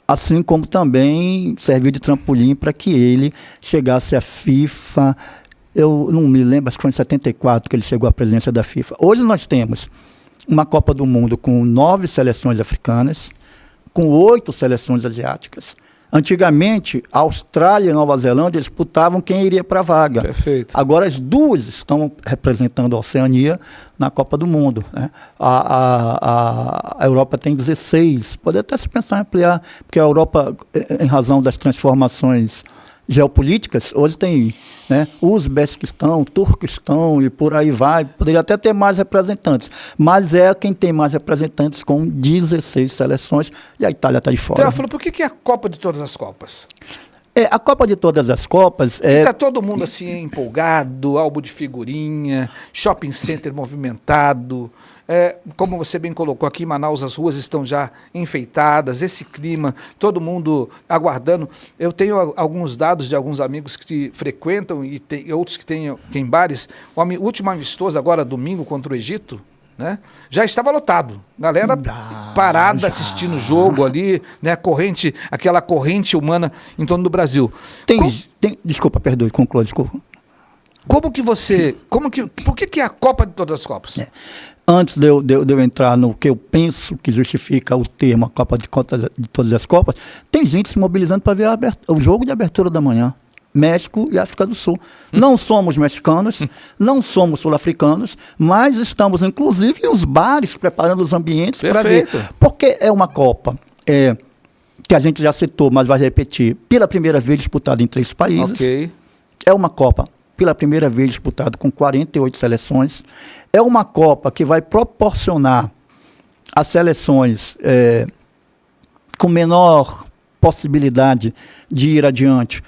Speaker 2: assim como também serviu de trampolim para que ele chegasse à FIFA. Eu não me lembro, acho que foi em 74 que ele chegou à presidência da FIFA. Hoje nós temos uma Copa do Mundo com 9 seleções africanas, com 8 seleções asiáticas. Antigamente, a Austrália e a Nova Zelândia disputavam quem iria para a vaga.
Speaker 1: Perfeito.
Speaker 2: Agora as duas estão representando a Oceania na Copa do Mundo, né? A Europa tem 16. Pode até se pensar em ampliar, porque a Europa, em razão das transformações geopolíticas, hoje tem, né, Uzbequistão, Turquistão e por aí vai. Poderia até ter mais representantes, mas é quem tem mais representantes com 16 seleções, e a Itália está de fora.
Speaker 1: Teófilo, por que é a Copa de todas as Copas?
Speaker 2: A Copa de todas as Copas...
Speaker 1: Está todo mundo assim empolgado, álbum de figurinha, shopping center movimentado. Como você bem colocou aqui em Manaus, as ruas estão já enfeitadas, esse clima, todo mundo aguardando. Eu tenho alguns dados de alguns amigos que frequentam e outros que têm em bares. O último amistoso, agora domingo, contra o Egito, né, já estava lotado. Galera parada assistindo o jogo ali, né, aquela corrente humana em torno do Brasil.
Speaker 2: Desculpa, perdoe, conclua, desculpa.
Speaker 1: Por que é a Copa de todas as Copas?
Speaker 2: Antes de eu entrar no que eu penso que justifica o termo a Copa de todas as Copas, tem gente se mobilizando para ver o jogo de abertura da manhã. México e África do Sul. Não somos mexicanos, não somos sul-africanos, mas estamos, inclusive, em os bares, preparando os ambientes para ver. Porque é uma Copa que a gente já citou, mas vai repetir, pela primeira vez disputada em 3 países.
Speaker 1: Okay.
Speaker 2: É uma Copa pela primeira vez disputada com 48 seleções. É uma Copa que vai proporcionar às seleções com menor possibilidade de ir adiante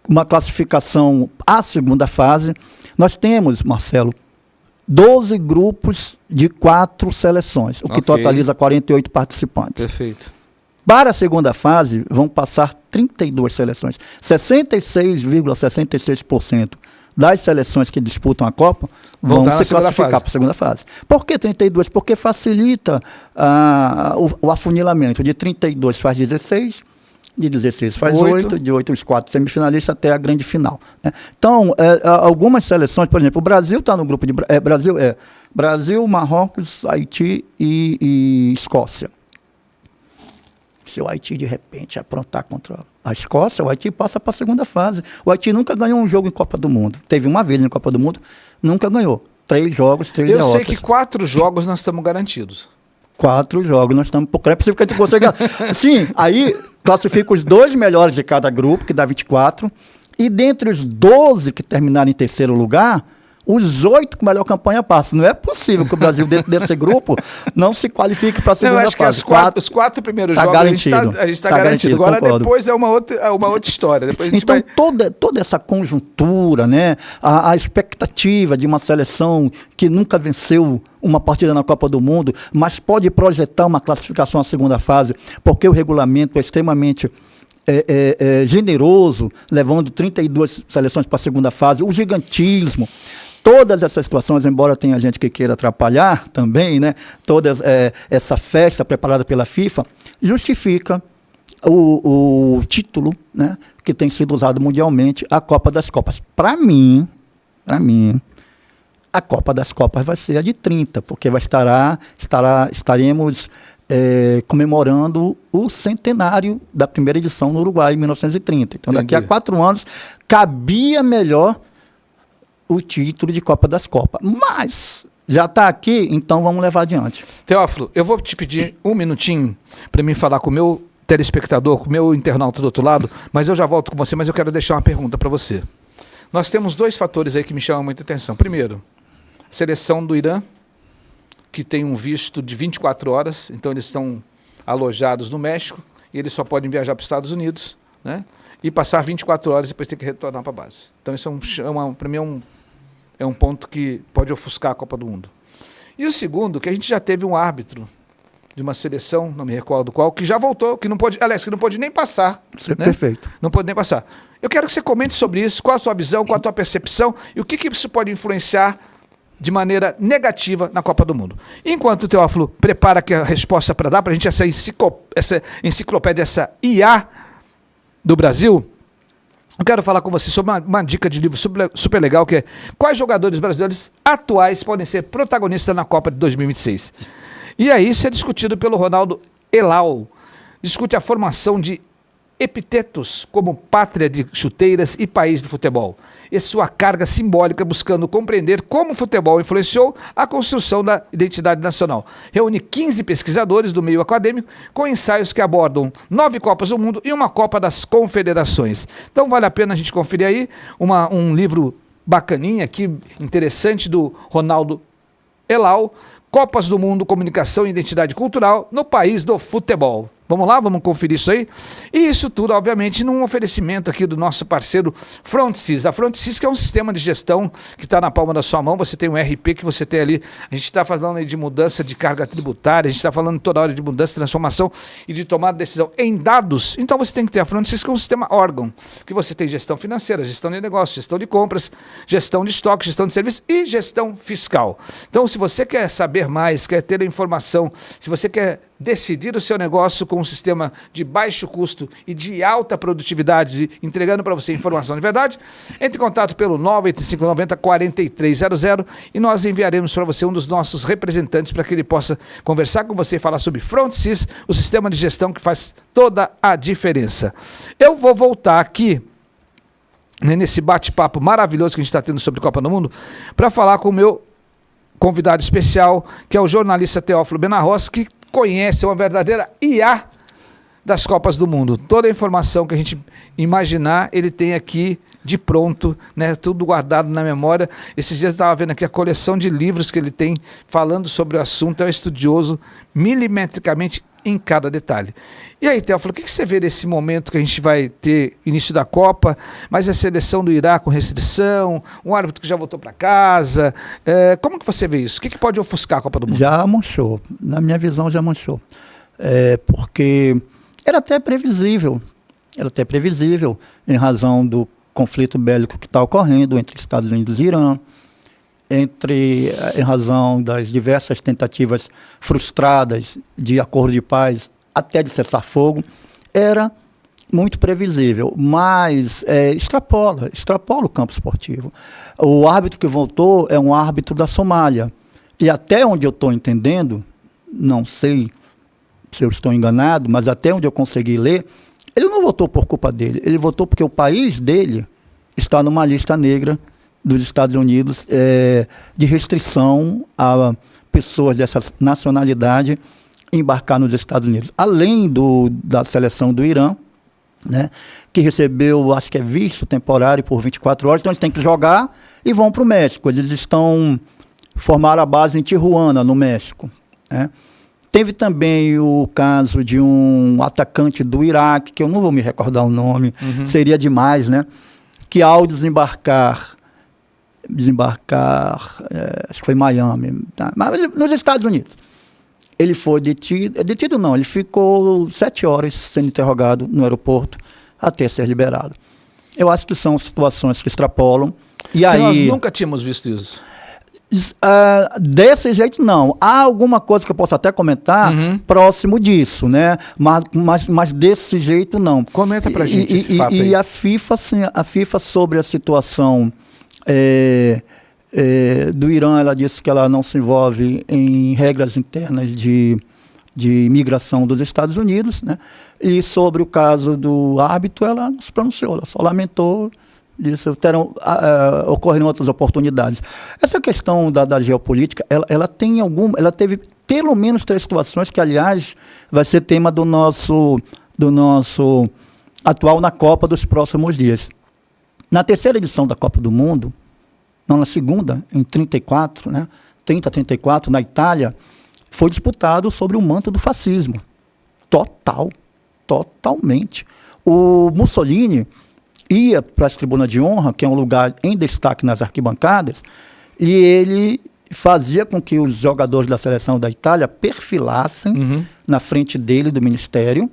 Speaker 2: uma classificação à segunda fase. Nós temos, Marcelo, 12 grupos de 4 seleções, o que totaliza 48 participantes.
Speaker 1: Perfeito.
Speaker 2: Para a segunda fase, vão passar 32 seleções. 66,66% das seleções que disputam a Copa vão se classificar para a segunda fase. Por que 32? Porque facilita o afunilamento. De 32 faz 16, de 16 faz 8, de 8 os 4 semifinalistas até a grande final, né? Então, algumas seleções, por exemplo, o Brasil está no grupo de... Brasil, Marrocos, Haiti e Escócia. Se o Haiti, de repente, aprontar contra a Escócia, o Haiti passa para a segunda fase. O Haiti nunca ganhou um jogo em Copa do Mundo. Teve uma vez na Copa do Mundo, nunca ganhou. 3 jogos, 3 derrotas.
Speaker 1: Eu sei que 4 jogos nós estamos garantidos.
Speaker 2: 4 jogos nós estamos... Porque não é possível que a gente consiga... Sim, aí classifica os 2 melhores de cada grupo, que dá 24. E dentre os 12 que terminaram em terceiro lugar... Os 8 com melhor campanha passam. Não é possível que o Brasil, dentro desse grupo, não se qualifique para a segunda fase.
Speaker 1: Eu acho que os 4 primeiros jogos
Speaker 2: garantido,
Speaker 1: a gente está garantido. Agora,
Speaker 2: concordo.
Speaker 1: depois é uma outra história. Depois
Speaker 2: então, toda essa conjuntura, né, a expectativa de uma seleção que nunca venceu uma partida na Copa do Mundo, mas pode projetar uma classificação à segunda fase, porque o regulamento é extremamente... generoso, levando 32 seleções para a segunda fase, o gigantismo, todas essas situações, embora tenha gente que queira atrapalhar também, né, toda essa festa preparada pela FIFA, justifica o título, né, que tem sido usado mundialmente, a Copa das Copas. Para mim, a Copa das Copas vai ser a de 30, porque estaremos comemorando o centenário da primeira edição no Uruguai, em 1930. Então, daqui a 4 anos, cabia melhor o título de Copa das Copas. Mas, já está aqui, então vamos levar adiante.
Speaker 1: Teófilo, eu vou te pedir um minutinho para mim falar com o meu telespectador, com o meu internauta do outro lado, mas eu já volto com você, mas eu quero deixar uma pergunta para você. Nós temos 2 fatores aí que me chamam muita atenção. Primeiro, a seleção do Irã, que tem um visto de 24 horas, então eles estão alojados no México, e eles só podem viajar para os Estados Unidos, né, e passar 24 horas e depois ter que retornar para a base. Então isso para mim é um ponto que pode ofuscar a Copa do Mundo. E o segundo, que a gente já teve um árbitro de uma seleção, não me recordo qual, que já voltou, que não pode nem passar.
Speaker 2: Isso é, né? Perfeito.
Speaker 1: Não pode nem passar. Eu quero que você comente sobre isso, qual a sua visão, qual a sua percepção, e o que isso pode influenciar de maneira negativa na Copa do Mundo. Enquanto o Teófilo prepara aqui a resposta para dar para a gente essa enciclopédia, essa IA do Brasil, eu quero falar com você sobre uma dica de livro super legal, que é quais jogadores brasileiros atuais podem ser protagonistas na Copa de 2026. E aí isso é discutido pelo Ronaldo Elal. Discute a formação de epitetos como pátria de chuteiras e país do futebol, e sua carga simbólica buscando compreender como o futebol influenciou a construção da identidade nacional. Reúne 15 pesquisadores do meio acadêmico com ensaios que abordam 9 Copas do Mundo e uma Copa das Confederações. Então vale a pena a gente conferir aí um livro bacaninha aqui, interessante, do Ronaldo Elal, Copas do Mundo, Comunicação e Identidade Cultural no País do Futebol. Vamos lá, vamos conferir isso aí? E isso tudo, obviamente, num oferecimento aqui do nosso parceiro FrontSys. A FrontSys, que é um sistema de gestão que está na palma da sua mão. Você tem um RP que você tem ali. A gente está falando aí de mudança de carga tributária, a gente está falando toda hora de mudança, transformação e de tomada de decisão em dados. Então você tem que ter a FrontSys, que é um sistema órgão, que você tem gestão financeira, gestão de negócios, gestão de compras, gestão de estoque, gestão de serviços e gestão fiscal. Então, se você quer saber mais, quer ter a informação, se você quer decidir o seu negócio com um sistema de baixo custo e de alta produtividade, entregando para você informação de verdade, entre em contato pelo 98590-4300 e nós enviaremos para você um dos nossos representantes para que ele possa conversar com você e falar sobre FrontSys, o sistema de gestão que faz toda a diferença. Eu vou voltar aqui, né, nesse bate-papo maravilhoso que a gente está tendo sobre Copa do Mundo, para falar com o meu convidado especial, que é o jornalista Teófilo Benarros, que conhece uma verdadeira IA das Copas do Mundo. Toda a informação que a gente imaginar, ele tem aqui de pronto, né? Tudo guardado na memória. Esses dias eu estava vendo aqui a coleção de livros que ele tem falando sobre o assunto. É um estudioso milimetricamente em cada detalhe. E aí, Teófilo, o que você vê desse momento que a gente vai ter início da Copa, mas a seleção do Irã com restrição, um árbitro que já voltou para casa, como que você vê isso? O que pode ofuscar a Copa do Mundo?
Speaker 2: Já manchou, na minha visão já manchou, porque era até previsível. Era até previsível, em razão do conflito bélico que está ocorrendo entre Estados Unidos e Irã, em razão das diversas tentativas frustradas de acordo de paz, até de cessar-fogo, era muito previsível, mas extrapola o campo esportivo. O árbitro que voltou é um árbitro da Somália, e até onde eu estou entendendo, não sei se eu estou enganado, mas até onde eu consegui ler, ele não votou por culpa dele, ele votou porque o país dele está numa lista negra dos Estados Unidos de restrição a pessoas dessa nacionalidade embarcar nos Estados Unidos. Além da seleção do Irã, né, que recebeu, acho que é visto temporário por 24 horas, então eles têm que jogar e vão para o México. Eles formaram a base em Tijuana, no México, né. Teve também o caso de um atacante do Iraque, que eu não vou me recordar o nome, seria demais, né? Que ao desembarcar, acho que foi em Miami, tá? Mas nos Estados Unidos, ele foi detido não, ele ficou 7 horas sendo interrogado no aeroporto até ser liberado. Eu acho que são situações que extrapolam. E aí,
Speaker 1: nós nunca tínhamos visto isso.
Speaker 2: Desse jeito não. Há alguma coisa que eu posso até comentar próximo disso, né? Mas desse jeito não.
Speaker 1: Comenta pra gente esse fato aí.
Speaker 2: E a FIFA sobre a situação do Irã, ela disse que ela não se envolve em regras internas de imigração dos Estados Unidos, né? E sobre o caso do árbitro, ela não se pronunciou, ela só lamentou. Disso ocorreram outras oportunidades. Essa questão da geopolítica, ela teve pelo menos 3 situações que, aliás, vai ser tema do nosso atual na Copa dos próximos dias. Na 3ª edição da Copa do Mundo, não, na 2ª, em 34, né, 34, na Itália, foi disputado sobre o manto do fascismo. Totalmente. O Mussolini ia para as tribunas de honra, que é um lugar em destaque nas arquibancadas, e ele fazia com que os jogadores da seleção da Itália perfilassem na frente dele, do ministério.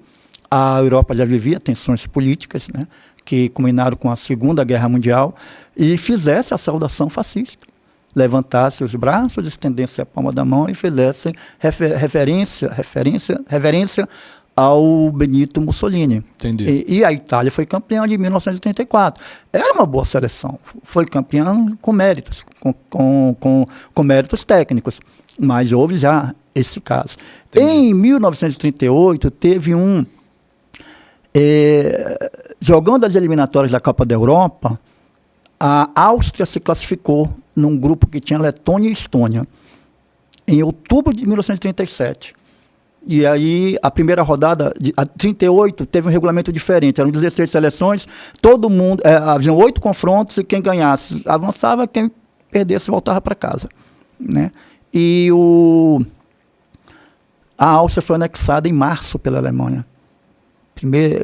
Speaker 2: A Europa já vivia tensões políticas, né, que culminaram com a Segunda Guerra Mundial, e fizesse a saudação fascista. Levantasse os braços, estendesse a palma da mão e fizesse reverência ao Benito Mussolini.
Speaker 1: Entendi.
Speaker 2: E a Itália foi campeã de 1934. Era uma boa seleção. Foi campeã com méritos, com méritos técnicos. Mas houve já esse caso. Entendi. Em 1938, teve jogando as eliminatórias da Copa da Europa, a Áustria se classificou num grupo que tinha Letônia e Estônia, em outubro de 1937. E aí, a primeira rodada, a 38, teve um regulamento diferente. Eram 16 seleções, todo mundo, haviam 8 confrontos, e quem ganhasse avançava, quem perdesse voltava para casa, né? E a Áustria foi anexada em março pela Alemanha.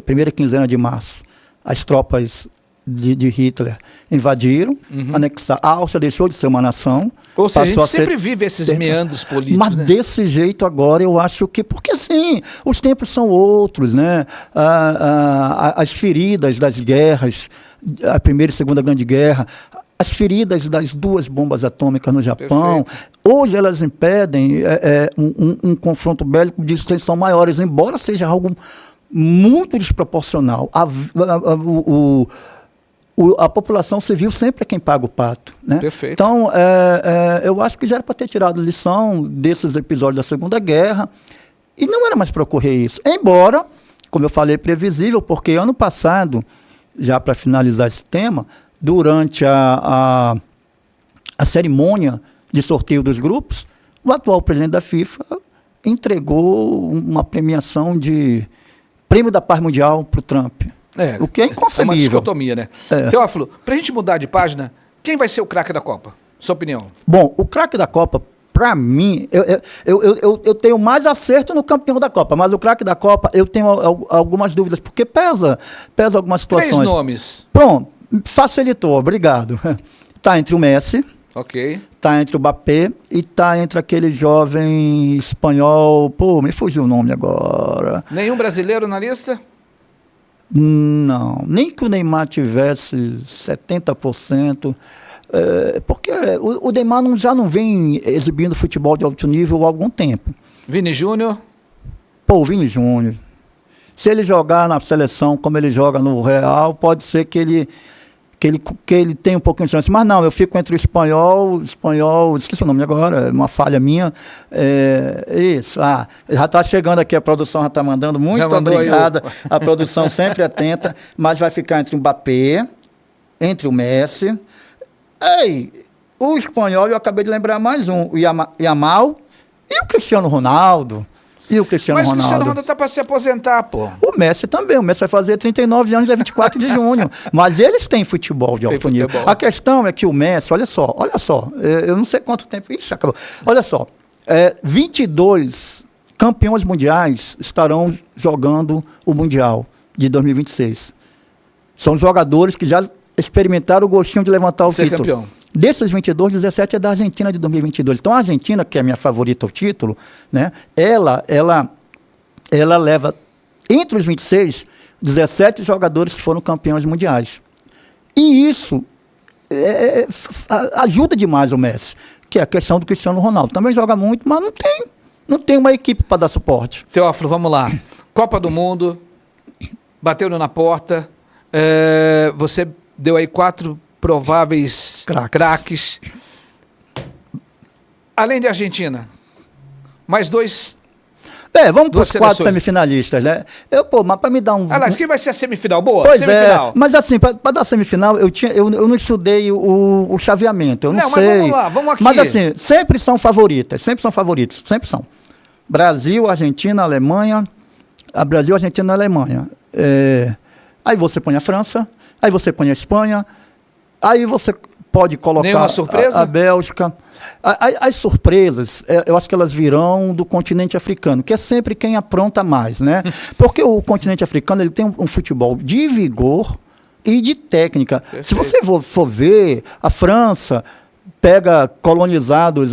Speaker 2: Primeira quinzena de março. As tropas de Hitler invadiram, anexaram. A Áustria deixou de ser uma nação.
Speaker 1: Ou seja, a gente sempre vive esses meandros políticos.
Speaker 2: Mas, né, desse jeito agora eu acho que... Porque assim, os tempos são outros, né? As feridas das guerras, a Primeira e Segunda Grande Guerra, as feridas das 2 bombas atômicas no Japão, hoje elas impedem um confronto bélico de extensão maiores, embora seja algo muito desproporcional. A população civil sempre é quem paga o pato, né?
Speaker 1: Perfeito.
Speaker 2: Então, eu acho que já era para ter tirado lição desses episódios da Segunda Guerra, e não era mais para ocorrer isso. Embora, como eu falei, previsível, porque ano passado, já para finalizar esse tema, durante a cerimônia de sorteio dos grupos, o atual presidente da FIFA entregou uma premiação de Prêmio da Paz Mundial para o Trump. O que é inconcebível.
Speaker 1: É uma dicotomia, né? Teófilo, para a gente mudar de página, quem vai ser o craque da Copa? Sua opinião?
Speaker 2: Bom, o craque da Copa, para mim, eu tenho mais acerto no campeão da Copa, mas o craque da Copa eu tenho algumas dúvidas, porque pesa algumas situações.
Speaker 1: 3 nomes.
Speaker 2: Pronto, facilitou, obrigado. Está entre o Messi, está entre o Mbappé e está entre aquele jovem espanhol, me fugiu o nome agora, né?
Speaker 1: Nenhum brasileiro na lista?
Speaker 2: Não, nem que o Neymar tivesse 70%, porque o Neymar já não vem exibindo futebol de alto nível há algum tempo.
Speaker 1: Vini Júnior?
Speaker 2: Pô, o Vini Júnior, se ele jogar na seleção como ele joga no Real, pode ser que ele tenha um pouquinho de chance. Mas não, eu fico entre o espanhol, esqueci o nome agora, é uma falha minha. Isso, já está chegando aqui, a produção já está mandando, muito obrigada. A produção sempre atenta, mas vai ficar entre o Mbappé, entre o Messi. O espanhol, eu acabei de lembrar mais um, o Yamal e o Cristiano Ronaldo. Mas o Cristiano Ronaldo
Speaker 1: está para se aposentar, pô.
Speaker 2: O Messi também. O Messi vai fazer 39 anos, dia 24 de junho. Mas eles têm futebol de alto nível. A questão é que o Messi, olha só. Eu não sei quanto tempo isso acabou. Olha só. 22 campeões mundiais estarão jogando o Mundial de 2026. São jogadores que já experimentaram o gostinho de levantar o título. Campeão. Desses 22, 17 é da Argentina de 2022. Então, a Argentina, que é a minha favorita ao título, né, ela leva, entre os 26, 17 jogadores que foram campeões mundiais. E isso ajuda demais o Messi, que é a questão do Cristiano Ronaldo. Também joga muito, mas não tem uma equipe para dar suporte.
Speaker 1: Teófilo, vamos lá. Copa do Mundo, bateu na porta, você deu aí 4 prováveis craques. Além de Argentina, mais 2.
Speaker 2: Vamos para os 4 semifinalistas, né? Mas para me dar um.
Speaker 1: Aliás, quem vai ser a semifinal? Boa,
Speaker 2: pois
Speaker 1: semifinal.
Speaker 2: Mas assim, para dar semifinal, eu não estudei o chaveamento, eu não sei.
Speaker 1: Mas vamos lá, vamos aqui.
Speaker 2: Mas assim, sempre são favoritos. Brasil, Argentina, Alemanha. Brasil, Argentina e Alemanha. Aí você põe a França, aí você põe a Espanha. Aí você pode colocar a Bélgica. As surpresas, eu acho que elas virão do continente africano, que é sempre quem apronta mais, né? Porque o continente africano ele tem um futebol de vigor e de técnica. Perfeito. Se você for ver, a França pega colonizados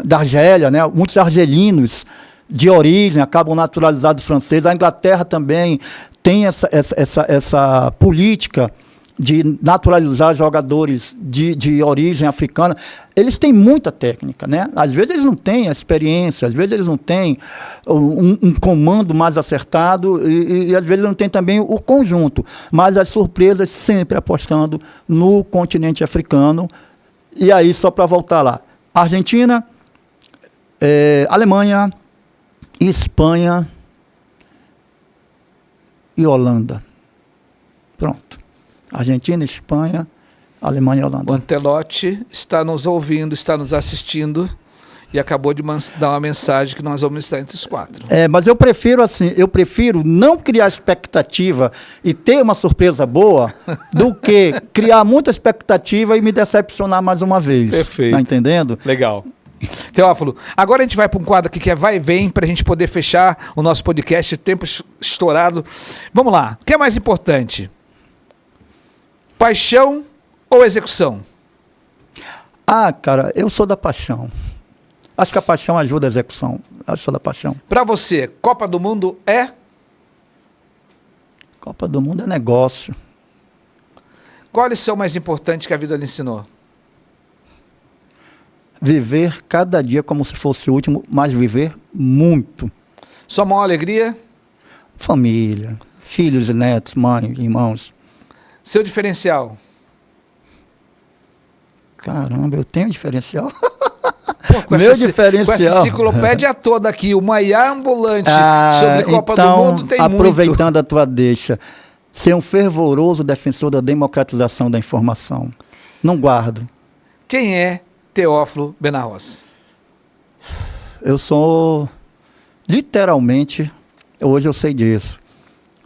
Speaker 2: da Argélia, né? Muitos argelinos de origem acabam naturalizados franceses. A Inglaterra também tem essa política de naturalizar jogadores de origem africana. Eles têm muita técnica, né? Às vezes eles não têm a experiência, às vezes eles não têm um comando mais acertado e às vezes não têm também o conjunto. Mas as surpresas sempre apostando no continente africano. E aí, só para voltar lá, Argentina, Alemanha, Espanha e Holanda. Pronto. Argentina, Espanha, Alemanha e Holanda.
Speaker 1: O Antelote está nos ouvindo, está nos assistindo e acabou de dar uma mensagem que nós vamos estar entre os 4.
Speaker 2: Mas eu prefiro não criar expectativa e ter uma surpresa boa do que criar muita expectativa e me decepcionar mais uma vez.
Speaker 1: Perfeito.
Speaker 2: Tá entendendo?
Speaker 1: Legal. Teófilo, agora a gente vai para um quadro aqui que é vai e vem, para a gente poder fechar o nosso podcast, tempo estourado. Vamos lá, o que é mais importante? Paixão ou execução?
Speaker 2: Cara, eu sou da paixão. Acho que a paixão ajuda a execução. Eu sou da paixão.
Speaker 1: Para você, Copa do Mundo é?
Speaker 2: Copa do Mundo é negócio.
Speaker 1: Qual a lição mais importante que a vida lhe ensinou?
Speaker 2: Viver cada dia como se fosse o último, mas viver muito.
Speaker 1: Sua maior alegria?
Speaker 2: Família, filhos e netos, mãe, irmãos.
Speaker 1: Seu diferencial?
Speaker 2: Caramba, eu tenho diferencial.
Speaker 1: Meu diferencial. Com essa enciclopédia toda aqui, o Maiá ambulante sobre Copa do Mundo tem muito.
Speaker 2: Aproveitando a tua deixa, ser um fervoroso defensor da democratização da informação. Não guardo.
Speaker 1: Quem é Teófilo Benarros?
Speaker 2: Eu sou, literalmente, hoje eu sei disso,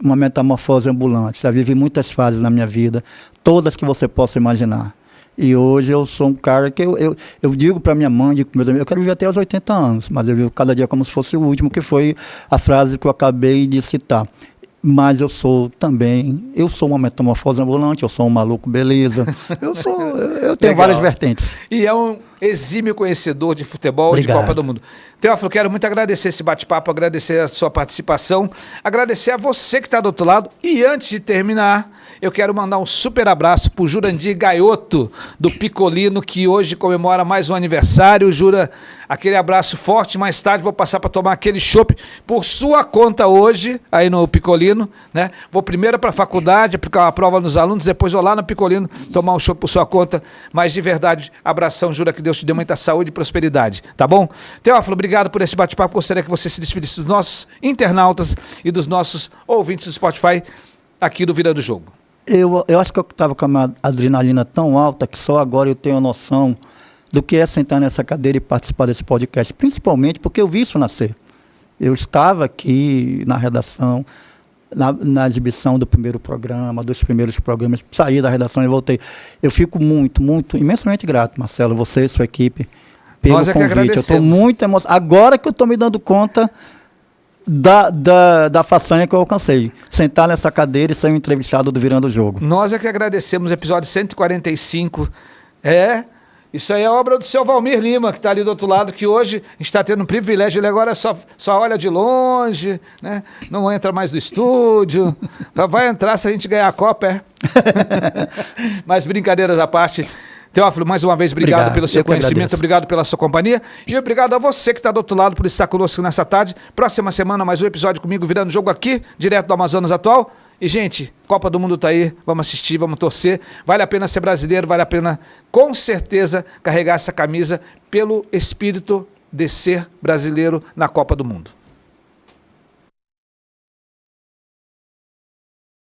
Speaker 2: uma metamorfose ambulante. Já vivi muitas fases na minha vida, todas que você possa imaginar. E hoje eu sou um cara que eu digo para minha mãe, digo para meus amigos, eu quero viver até os 80 anos, mas eu vivo cada dia como se fosse o último, que foi a frase que eu acabei de citar. Mas eu sou uma metamorfose ambulante, eu sou um maluco beleza, eu tenho várias vertentes.
Speaker 1: E é um exímio conhecedor de futebol.
Speaker 2: Obrigado.
Speaker 1: De Copa do Mundo. Teófilo, quero muito agradecer esse bate-papo, agradecer a sua participação, agradecer a você que está do outro lado. E antes de terminar, eu quero mandar um super abraço para o Jurandir Gaioto, do Picolino, que hoje comemora mais um aniversário. Jura, aquele abraço forte. Mais tarde vou passar para tomar aquele chopp por sua conta hoje, aí no Picolino, né? Vou primeiro para a faculdade, aplicar uma prova nos alunos, depois vou lá no Picolino tomar um chopp por sua conta. Mas de verdade, abração, Jura, que Deus te dê muita saúde e prosperidade, tá bom? Teófilo, obrigado por esse bate-papo. Gostaria que você se despedisse dos nossos internautas e dos nossos ouvintes do Spotify aqui do Virando o Jogo.
Speaker 2: Eu acho que eu estava com uma adrenalina tão alta que só agora eu tenho noção do que é sentar nessa cadeira e participar desse podcast, principalmente porque eu vi isso nascer. Eu estava aqui na redação, na exibição do primeiro programa, dos primeiros programas, saí da redação e voltei. Eu fico muito, imensamente grato, Marcelo, você e sua equipe, pelo
Speaker 1: Nós é que
Speaker 2: convite. Eu estou
Speaker 1: agradecemos.
Speaker 2: muito emocionado. Agora que eu estou me dando conta da façanha que eu alcancei. Sentar nessa cadeira e ser um entrevistado do Virando o Jogo.
Speaker 1: Nós é que agradecemos, episódio 145. Isso aí é obra do seu Valmir Lima, que está ali do outro lado, que hoje está tendo um privilégio. Ele agora só olha de longe, né? Não entra mais no estúdio. Vai entrar se a gente ganhar a Copa, Mas brincadeiras à parte. Teófilo, mais uma vez, obrigado pelo seu conhecimento, obrigado pela sua companhia e obrigado a você que está do outro lado por estar conosco nessa tarde. Próxima semana, mais um episódio comigo, Virando o Jogo aqui, direto do Amazonas Atual. E, gente, Copa do Mundo tá aí, vamos assistir, vamos torcer. Vale a pena ser brasileiro, vale a pena, com certeza, carregar essa camisa pelo espírito de ser brasileiro na Copa do Mundo.